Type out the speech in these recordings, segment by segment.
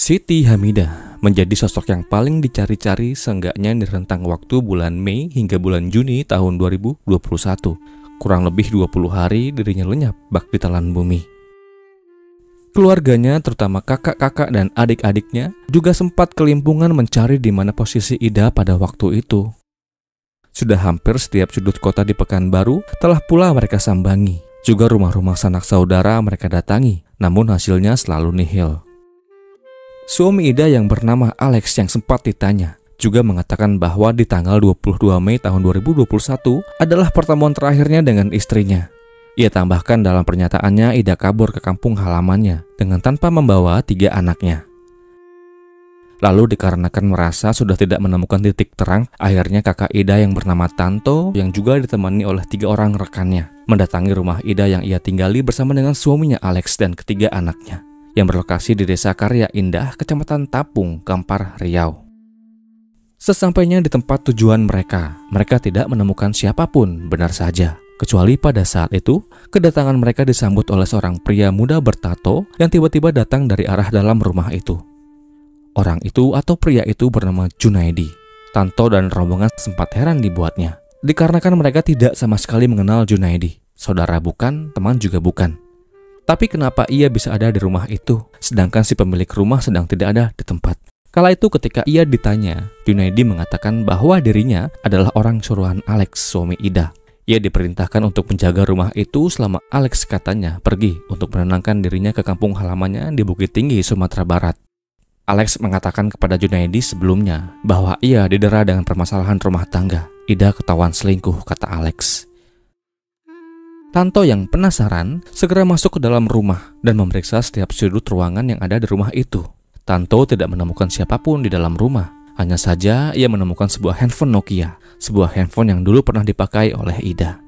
Siti Hamidah menjadi sosok yang paling dicari-cari seenggaknya di rentang waktu bulan Mei hingga bulan Juni tahun 2021. Kurang lebih 20 hari dirinya lenyap bak di telan bumi. Keluarganya, terutama kakak-kakak dan adik-adiknya, juga sempat kelimpungan mencari di mana posisi Ida pada waktu itu. Sudah hampir setiap sudut kota di Pekanbaru telah pula mereka sambangi. Juga rumah-rumah sanak saudara mereka datangi, namun hasilnya selalu nihil. Suami Ida yang bernama Alex yang sempat ditanya juga mengatakan bahwa di tanggal 22 Mei tahun 2021 adalah pertemuan terakhirnya dengan istrinya. Ia tambahkan dalam pernyataannya Ida kabur ke kampung halamannya dengan tanpa membawa 3 anaknya. Lalu dikarenakan merasa sudah tidak menemukan titik terang, akhirnya kakak Ida yang bernama Tanto yang juga ditemani oleh 3 orang rekannya mendatangi rumah Ida yang ia tinggali bersama dengan suaminya Alex dan ketiga anaknya, yang berlokasi di Desa Karya Indah, Kecamatan Tapung, Kampar, Riau. Sesampainya di tempat tujuan mereka tidak menemukan siapapun, benar saja. Kecuali pada saat itu, kedatangan mereka disambut oleh seorang pria muda bertato yang tiba-tiba datang dari arah dalam rumah itu. Orang itu atau pria itu bernama Junaidi. Tanto dan rombongan sempat heran dibuatnya, dikarenakan mereka tidak sama sekali mengenal Junaidi. Saudara bukan, teman juga bukan. Tapi kenapa ia bisa ada di rumah itu, sedangkan si pemilik rumah sedang tidak ada di tempat? Kala itu ketika ia ditanya, Junaidi mengatakan bahwa dirinya adalah orang suruhan Alex, suami Ida. Ia diperintahkan untuk menjaga rumah itu selama Alex katanya pergi untuk menenangkan dirinya ke kampung halamannya di Bukit Tinggi, Sumatera Barat. Alex mengatakan kepada Junaidi sebelumnya bahwa ia didera dengan permasalahan rumah tangga. Ida ketahuan selingkuh, kata Alex. Tanto yang penasaran segera masuk ke dalam rumah dan memeriksa setiap sudut ruangan yang ada di rumah itu. Tanto tidak menemukan siapapun di dalam rumah. Hanya saja ia menemukan sebuah handphone Nokia, sebuah handphone yang dulu pernah dipakai oleh Ida.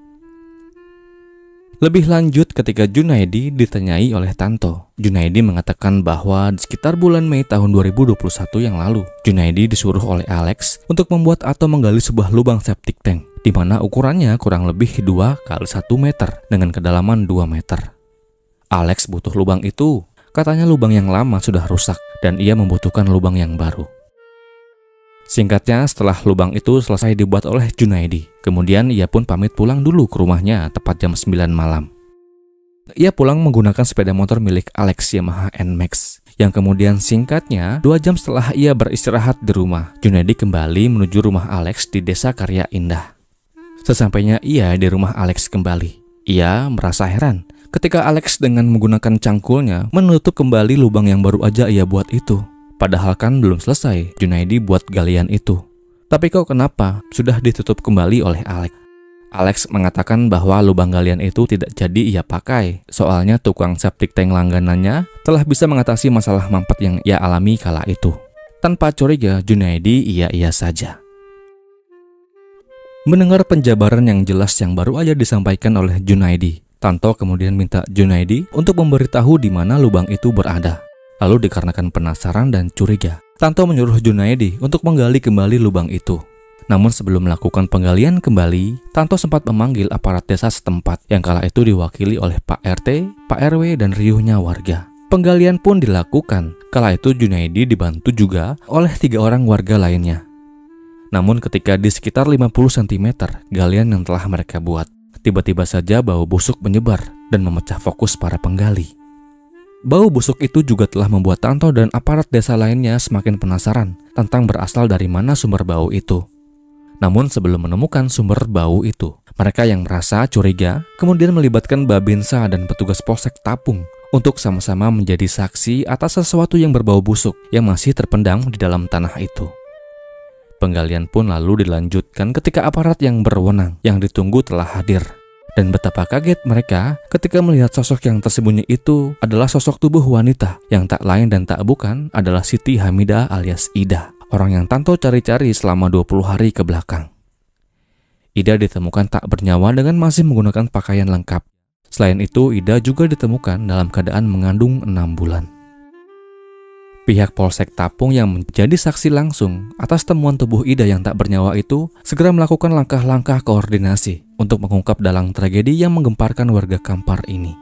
Lebih lanjut ketika Junaidi ditanyai oleh Tanto, Junaidi mengatakan bahwa di sekitar bulan Mei tahun 2021 yang lalu, Junaidi disuruh oleh Alex untuk membuat atau menggali sebuah lubang septic tank, di mana ukurannya kurang lebih 2 kali 1 meter dengan kedalaman 2 meter. Alex butuh lubang itu, katanya lubang yang lama sudah rusak dan ia membutuhkan lubang yang baru. Singkatnya, setelah lubang itu selesai dibuat oleh Junaidi, kemudian ia pun pamit pulang dulu ke rumahnya tepat jam 9 malam. Ia pulang menggunakan sepeda motor milik Alex Yamaha NMAX, yang kemudian singkatnya 2 jam setelah ia beristirahat di rumah, Junaidi kembali menuju rumah Alex di Desa Karya Indah. Sesampainya ia di rumah Alex kembali, ia merasa heran ketika Alex dengan menggunakan cangkulnya menutup kembali lubang yang baru aja ia buat itu. Padahal kan belum selesai Junaidi buat galian itu. Tapi kok kenapa sudah ditutup kembali oleh Alex? Alex mengatakan bahwa lubang galian itu tidak jadi ia pakai. Soalnya tukang septic tank langganannya telah bisa mengatasi masalah mampet yang ia alami kala itu. Tanpa curiga, Junaidi iya saja. Mendengar penjabaran yang jelas yang baru aja disampaikan oleh Junaidi, Tanto kemudian minta Junaidi untuk memberitahu di mana lubang itu berada. Lalu dikarenakan penasaran dan curiga, Tanto menyuruh Junaidi untuk menggali kembali lubang itu. Namun sebelum melakukan penggalian kembali, Tanto sempat memanggil aparat desa setempat yang kala itu diwakili oleh Pak RT, Pak RW, dan riuhnya warga. Penggalian pun dilakukan. Kala itu Junaidi dibantu juga oleh 3 orang warga lainnya. Namun ketika di sekitar 50 cm galian yang telah mereka buat, tiba-tiba saja bau busuk menyebar dan memecah fokus para penggali. Bau busuk itu juga telah membuat Tanto dan aparat desa lainnya semakin penasaran tentang berasal dari mana sumber bau itu. Namun sebelum menemukan sumber bau itu, mereka yang merasa curiga kemudian melibatkan Babinsa dan petugas Polsek Tapung untuk sama-sama menjadi saksi atas sesuatu yang berbau busuk yang masih terpendam di dalam tanah itu. Penggalian pun lalu dilanjutkan ketika aparat yang berwenang yang ditunggu telah hadir. Dan betapa kaget mereka ketika melihat sosok yang tersembunyi itu adalah sosok tubuh wanita yang tak lain dan tak bukan adalah Siti Hamidah alias Ida, orang yang Tanto cari-cari selama 20 hari ke belakang. Ida ditemukan tak bernyawa dengan masih menggunakan pakaian lengkap. Selain itu, Ida juga ditemukan dalam keadaan mengandung 6 bulan. Pihak Polsek Tapung yang menjadi saksi langsung atas temuan tubuh Ida yang tak bernyawa itu segera melakukan langkah-langkah koordinasi untuk mengungkap dalang tragedi yang menggemparkan warga Kampar ini.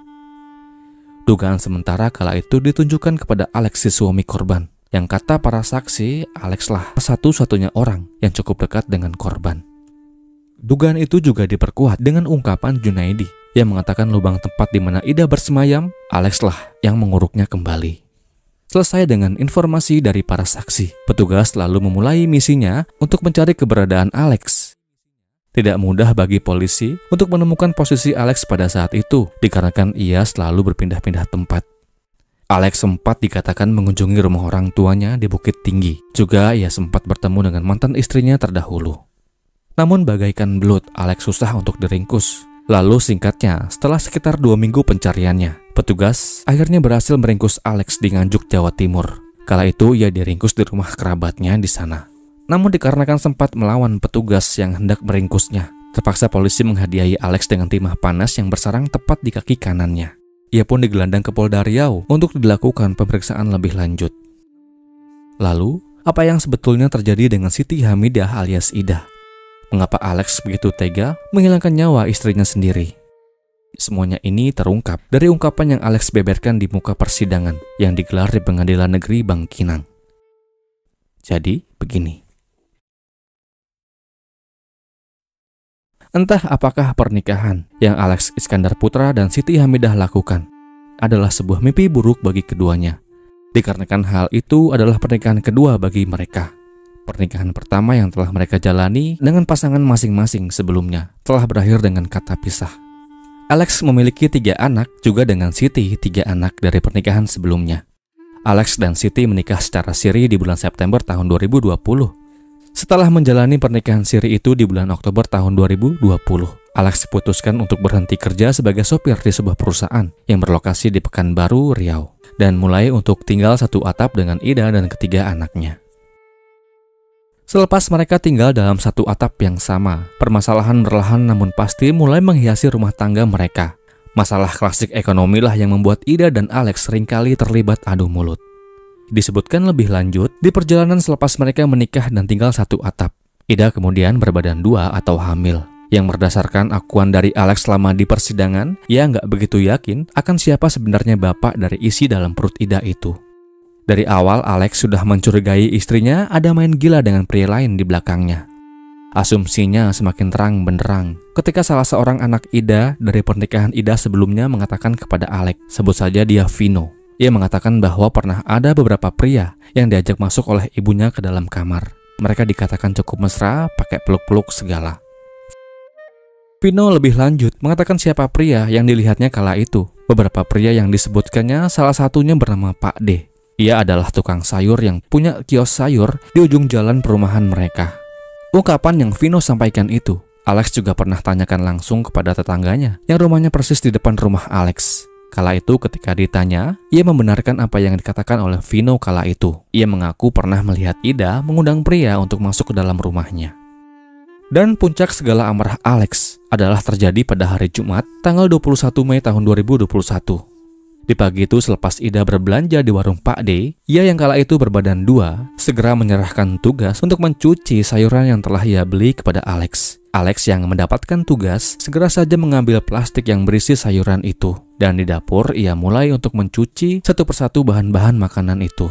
Dugaan sementara kala itu ditunjukkan kepada Alex, suami korban, yang kata para saksi, Alex lah satu-satunya orang yang cukup dekat dengan korban. Dugaan itu juga diperkuat dengan ungkapan Junaidi yang mengatakan lubang tempat di mana Ida bersemayam, Alex lah yang menguruknya kembali. Selesai dengan informasi dari para saksi, petugas lalu memulai misinya untuk mencari keberadaan Alex. Tidak mudah bagi polisi untuk menemukan posisi Alex pada saat itu, dikarenakan ia selalu berpindah-pindah tempat. Alex sempat dikatakan mengunjungi rumah orang tuanya di Bukit Tinggi. Juga ia sempat bertemu dengan mantan istrinya terdahulu. Namun bagaikan belut, Alex susah untuk diringkus. Lalu singkatnya, setelah sekitar 2 minggu pencariannya, petugas akhirnya berhasil meringkus Alex di Nganjuk, Jawa Timur. Kala itu ia diringkus di rumah kerabatnya di sana. Namun dikarenakan sempat melawan petugas yang hendak meringkusnya, terpaksa polisi menghadiahi Alex dengan timah panas yang bersarang tepat di kaki kanannya. Ia pun digelandang ke Polda Riau untuk dilakukan pemeriksaan lebih lanjut. Lalu, apa yang sebetulnya terjadi dengan Siti Hamidah alias Ida? Mengapa Alex begitu tega menghilangkan nyawa istrinya sendiri? Semuanya ini terungkap dari ungkapan yang Alex beberkan di muka persidangan yang digelar di Pengadilan Negeri Bangkinang. Jadi, begini. Entah apakah pernikahan yang Alex Iskandar Putra dan Siti Hamidah lakukan adalah sebuah mimpi buruk bagi keduanya. Dikarenakan hal itu adalah pernikahan kedua bagi mereka. Pernikahan pertama yang telah mereka jalani dengan pasangan masing-masing sebelumnya telah berakhir dengan kata pisah. Alex memiliki 3 anak, juga dengan Siti 3 anak dari pernikahan sebelumnya. Alex dan Siti menikah secara siri di bulan September tahun 2020. Setelah menjalani pernikahan siri itu di bulan Oktober tahun 2020, Alex putuskan untuk berhenti kerja sebagai sopir di sebuah perusahaan yang berlokasi di Pekanbaru, Riau, dan mulai untuk tinggal satu atap dengan Ida dan ketiga anaknya. Selepas mereka tinggal dalam satu atap yang sama, permasalahan perlahan namun pasti mulai menghiasi rumah tangga mereka. Masalah klasik ekonomi lah yang membuat Ida dan Alex seringkali terlibat adu mulut. Disebutkan lebih lanjut, di perjalanan selepas mereka menikah dan tinggal satu atap, Ida kemudian berbadan 2 atau hamil. Yang berdasarkan akuan dari Alex selama di persidangan, ia nggak begitu yakin akan siapa sebenarnya bapak dari isi dalam perut Ida itu. Dari awal, Alex sudah mencurigai istrinya ada main gila dengan pria lain di belakangnya. Asumsinya semakin terang benderang ketika salah seorang anak Ida dari pernikahan Ida sebelumnya mengatakan kepada Alex, sebut saja dia Vino. Ia mengatakan bahwa pernah ada beberapa pria yang diajak masuk oleh ibunya ke dalam kamar. Mereka dikatakan cukup mesra, pakai peluk-peluk segala. Vino lebih lanjut mengatakan siapa pria yang dilihatnya kala itu. Beberapa pria yang disebutkannya salah satunya bernama Pak D. Ia adalah tukang sayur yang punya kios sayur di ujung jalan perumahan mereka. Ungkapan yang Vino sampaikan itu, Alex juga pernah tanyakan langsung kepada tetangganya yang rumahnya persis di depan rumah Alex. Kala itu ketika ditanya, ia membenarkan apa yang dikatakan oleh Vino kala itu. Ia mengaku pernah melihat Ida mengundang pria untuk masuk ke dalam rumahnya. Dan puncak segala amarah Alex adalah terjadi pada hari Jumat, tanggal 21 Mei tahun 2021. Di pagi itu selepas Ida berbelanja di warung Pak D, ia yang kala itu berbadan 2, segera menyerahkan tugas untuk mencuci sayuran yang telah ia beli kepada Alex. Alex yang mendapatkan tugas segera saja mengambil plastik yang berisi sayuran itu. Dan di dapur ia mulai untuk mencuci satu persatu bahan-bahan makanan itu.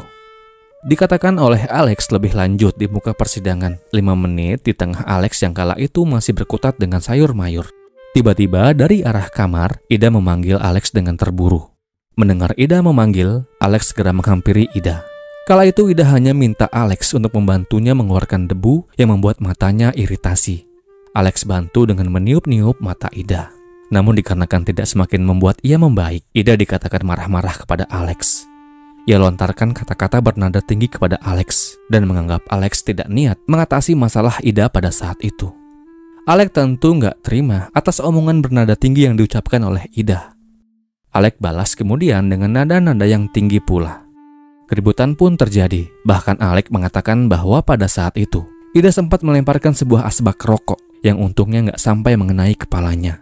Dikatakan oleh Alex lebih lanjut di muka persidangan, 5 menit di tengah Alex yang kala itu masih berkutat dengan sayur mayur. Tiba-tiba dari arah kamar, Ida memanggil Alex dengan terburu. Mendengar Ida memanggil, Alex segera menghampiri Ida. Kala itu Ida hanya minta Alex untuk membantunya mengeluarkan debu yang membuat matanya iritasi. Alex bantu dengan meniup-niup mata Ida. Namun dikarenakan tidak semakin membuat ia membaik, Ida dikatakan marah-marah kepada Alex. Ia lontarkan kata-kata bernada tinggi kepada Alex dan menganggap Alex tidak niat mengatasi masalah Ida pada saat itu. Alex tentu nggak terima atas omongan bernada tinggi yang diucapkan oleh Ida. Alex balas kemudian dengan nada-nada yang tinggi pula. Keributan pun terjadi. Bahkan Alex mengatakan bahwa pada saat itu, Ida sempat melemparkan sebuah asbak rokok yang untungnya nggak sampai mengenai kepalanya.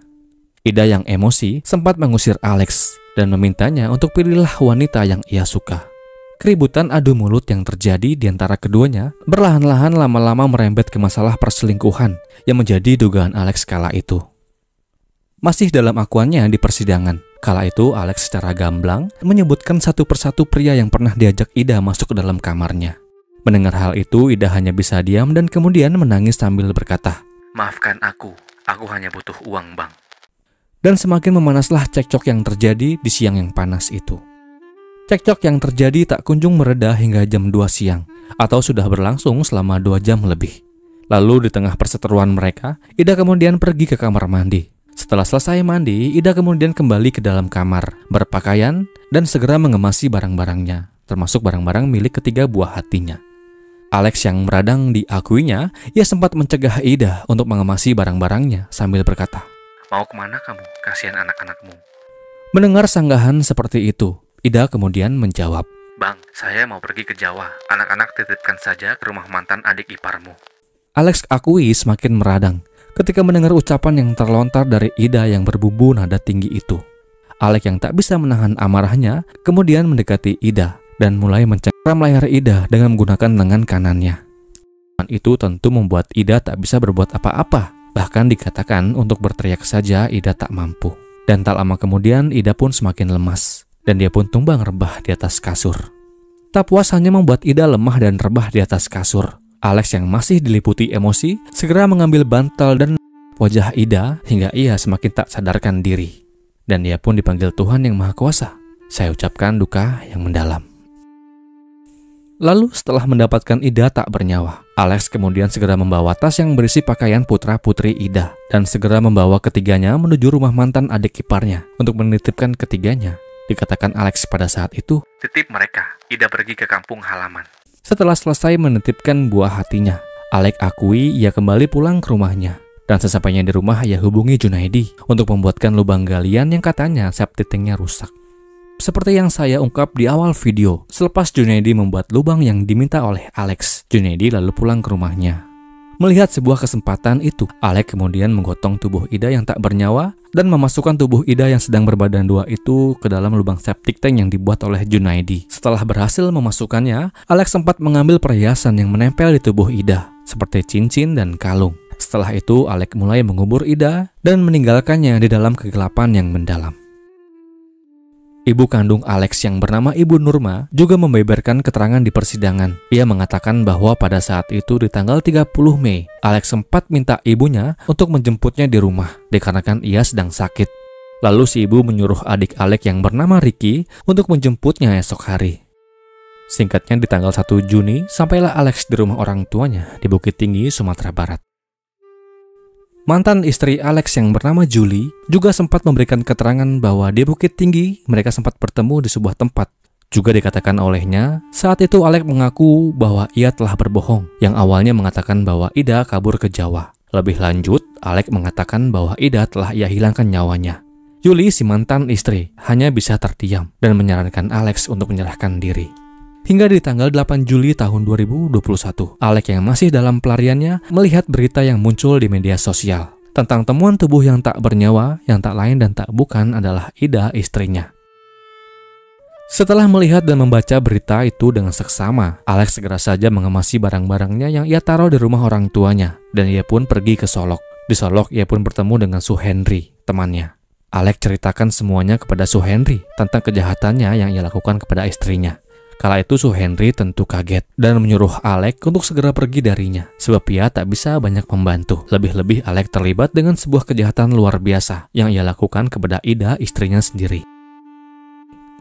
Ida yang emosi sempat mengusir Alex dan memintanya untuk pilihlah wanita yang ia suka. Keributan adu mulut yang terjadi di antara keduanya perlahan-lahan lama-lama merembet ke masalah perselingkuhan yang menjadi dugaan Alex kala itu. Masih dalam akuannya di persidangan, Kala itu Alex secara gamblang menyebutkan satu persatu pria yang pernah diajak Ida masuk ke dalam kamarnya. Mendengar hal itu, Ida hanya bisa diam dan kemudian menangis sambil berkata, "Maafkan aku hanya butuh uang, Bang." Dan semakin memanaslah cekcok yang terjadi di siang yang panas itu. Cekcok yang terjadi tak kunjung mereda hingga jam 2 siang, atau sudah berlangsung selama 2 jam lebih. Lalu di tengah perseteruan mereka, Ida kemudian pergi ke kamar mandi. Setelah selesai mandi, Ida kemudian kembali ke dalam kamar, berpakaian, dan segera mengemasi barang-barangnya, termasuk barang-barang milik ketiga buah hatinya. Alex yang meradang diakuinya, ia sempat mencegah Ida untuk mengemasi barang-barangnya sambil berkata, "Mau kemana kamu? Kasihan anak-anakmu." Mendengar sanggahan seperti itu, Ida kemudian menjawab, "Bang, saya mau pergi ke Jawa. Anak-anak titipkan saja ke rumah mantan adik iparmu." Alex akui semakin meradang ketika mendengar ucapan yang terlontar dari Ida yang berbumbu nada tinggi itu. Alex yang tak bisa menahan amarahnya kemudian mendekati Ida dan mulai mencengkram leher Ida dengan menggunakan lengan kanannya. Itu tentu membuat Ida tak bisa berbuat apa-apa. Bahkan dikatakan untuk berteriak saja Ida tak mampu. Dan tak lama kemudian Ida pun semakin lemas dan dia pun tumbang rebah di atas kasur. Tak puas hanya membuat Ida lemah dan rebah di atas kasur, Alex yang masih diliputi emosi segera mengambil bantal dan wajah Ida hingga ia semakin tak sadarkan diri. Dan ia pun dipanggil Tuhan yang Maha Kuasa. Saya ucapkan duka yang mendalam. Lalu setelah mendapatkan Ida tak bernyawa, Alex kemudian segera membawa tas yang berisi pakaian putra-putri Ida dan segera membawa ketiganya menuju rumah mantan adik iparnya untuk menitipkan ketiganya. Dikatakan Alex pada saat itu, "Titip mereka, Ida pergi ke kampung halaman." Setelah selesai menitipkan buah hatinya, Alex akui ia kembali pulang ke rumahnya. Dan sesampainya di rumah ia hubungi Junaidi untuk membuatkan lubang galian yang katanya septic tanknya rusak. Seperti yang saya ungkap di awal video, selepas Junaidi membuat lubang yang diminta oleh Alex, Junaidi lalu pulang ke rumahnya. Melihat sebuah kesempatan itu, Alex kemudian menggotong tubuh Ida yang tak bernyawa dan memasukkan tubuh Ida yang sedang berbadan dua itu ke dalam lubang septic tank yang dibuat oleh Junaidi. Setelah berhasil memasukkannya, Alex sempat mengambil perhiasan yang menempel di tubuh Ida, seperti cincin dan kalung. Setelah itu, Alex mulai mengubur Ida dan meninggalkannya di dalam kegelapan yang mendalam. Ibu kandung Alex yang bernama Ibu Nurma juga membeberkan keterangan di persidangan. Ia mengatakan bahwa pada saat itu di tanggal 30 Mei, Alex sempat minta ibunya untuk menjemputnya di rumah dikarenakan ia sedang sakit. Lalu si ibu menyuruh adik Alex yang bernama Ricky untuk menjemputnya esok hari. Singkatnya di tanggal 1 Juni, sampailah Alex di rumah orang tuanya di Bukit Tinggi, Sumatera Barat. Mantan istri Alex yang bernama Julie juga sempat memberikan keterangan bahwa di Bukit Tinggi mereka sempat bertemu di sebuah tempat. Juga dikatakan olehnya, saat itu Alex mengaku bahwa ia telah berbohong, yang awalnya mengatakan bahwa Ida kabur ke Jawa. Lebih lanjut, Alex mengatakan bahwa Ida telah ia hilangkan nyawanya. Julie, si mantan istri, hanya bisa terdiam dan menyarankan Alex untuk menyerahkan diri. Hingga di tanggal 8 Juli tahun 2021, Alex yang masih dalam pelariannya melihat berita yang muncul di media sosial tentang temuan tubuh yang tak bernyawa yang tak lain dan tak bukan adalah Ida, istrinya. Setelah melihat dan membaca berita itu dengan seksama, Alex segera saja mengemasi barang-barangnya yang ia taruh di rumah orang tuanya dan ia pun pergi ke Solok. Di Solok ia pun bertemu dengan Su Henry, temannya. Alex ceritakan semuanya kepada Su Henry tentang kejahatannya yang ia lakukan kepada istrinya. Kala itu Su Henry tentu kaget dan menyuruh Alex untuk segera pergi darinya sebab ia tak bisa banyak membantu. Lebih-lebih Alex terlibat dengan sebuah kejahatan luar biasa yang ia lakukan kepada Ida, istrinya sendiri.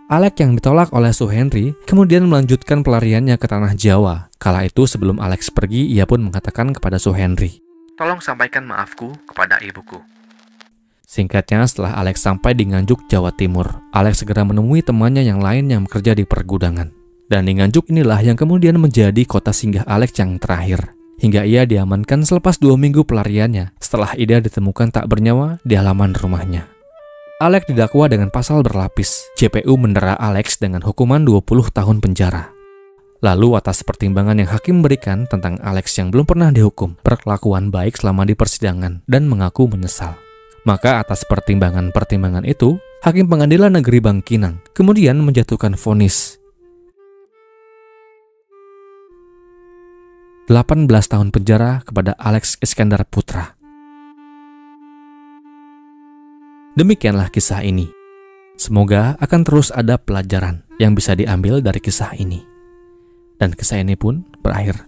Alex yang ditolak oleh Su Henry kemudian melanjutkan pelariannya ke tanah Jawa. Kala itu sebelum Alex pergi, ia pun mengatakan kepada Su Henry, "Tolong sampaikan maafku kepada ibuku." Singkatnya, setelah Alex sampai di Nganjuk, Jawa Timur, Alex segera menemui temannya yang lain yang bekerja di pergudangan. Dan di Nganjuk inilah yang kemudian menjadi kota singgah Alex yang terakhir. Hingga ia diamankan selepas 2 minggu pelariannya setelah Ida ditemukan tak bernyawa di halaman rumahnya. Alex didakwa dengan pasal berlapis. JPU mendera Alex dengan hukuman 20 tahun penjara. Lalu atas pertimbangan yang hakim berikan tentang Alex yang belum pernah dihukum, berkelakuan baik selama di persidangan dan mengaku menyesal. Maka atas pertimbangan-pertimbangan itu, Hakim Pengadilan Negeri Bangkinang kemudian menjatuhkan vonis 18 tahun penjara kepada Alex Iskandar Putra. Demikianlah kisah ini. Semoga akan terus ada pelajaran yang bisa diambil dari kisah ini. Dan kisah ini pun berakhir